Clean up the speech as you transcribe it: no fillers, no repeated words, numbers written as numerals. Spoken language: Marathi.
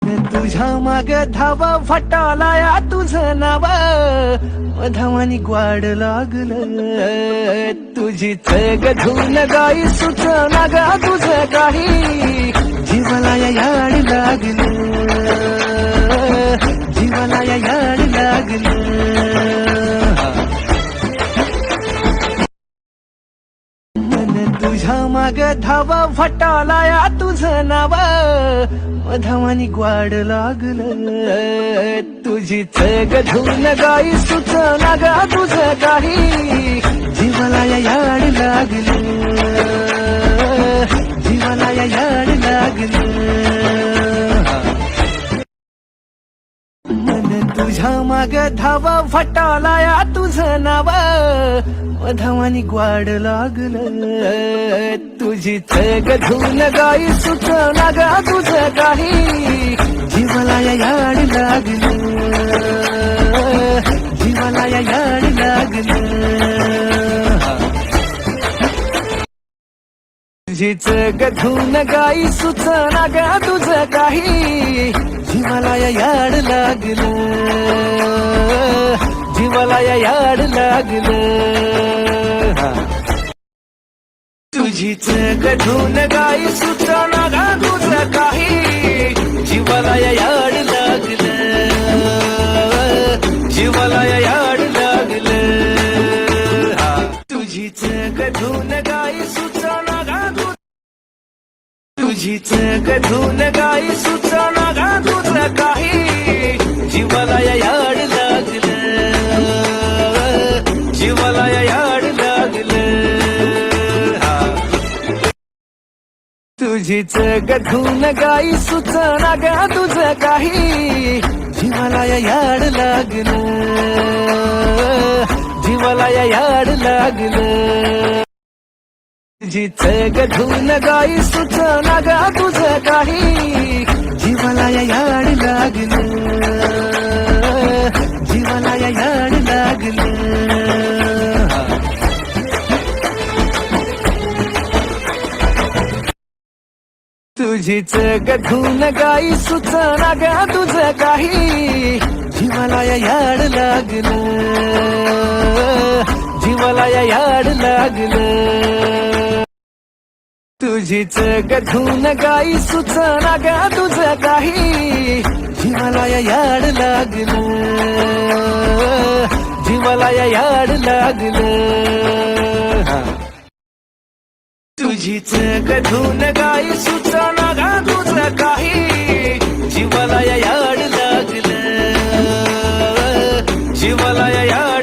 तुझ्या माग धावा फटालाया तुझं नाव धावानी ग्वाड लागलं तुझीच गधून गाई सुचना गा तुझं काही जीवाला याड लागलं जीवाला याड लागलं तुझ्या माग धावा फटालाया तुझं नाव धावानी ग्वाड लागलं तुझीच गधून गाई सुचना गा तुझं काही जीवाला याड लागलं जीवाला याड लागलं तुझ्या माग धावा फटालाया तुझं नाव धावानी ग्वाड लागलं तुझीच गधून गाई सुचना गा तुझं काही जीवाला याड लागलं जीवाला याड लागलं तुझीच गधून गाई सुचना गा तुझं काही जीवाला याड लागलं जीवाला याड लागलं तुझीच गधून गाई सुचना गा तुझं काही जीवाला याड लागलं जीवाला याड लागलं तुझीच गधून गाई सुचना गा तुझीच गधून गाई सुचना गा तुझं काही जीवाला याड लागलं जीवाला याड लागलं तुझीच गधून गाई सुचना गा तुझं काही जीवाला याड लागलं जीवाला याड लागलं तुझीच गधून गाई सुचना गा तुझं काही जीवाला याड लागलं जीवाला याड लागलं तुझीच गधून गाई सुचना गा तुझं काही जीवाला याड लागलं जीवाला याड लागलं तुझीच गधून गाई सुचना गा तुझं काही जीवाला याड लागलं जीवाला याड लागलं तुझीच गधून गाई सुचना गा तुझं काही जीवाला याड लागलं जीवाला याड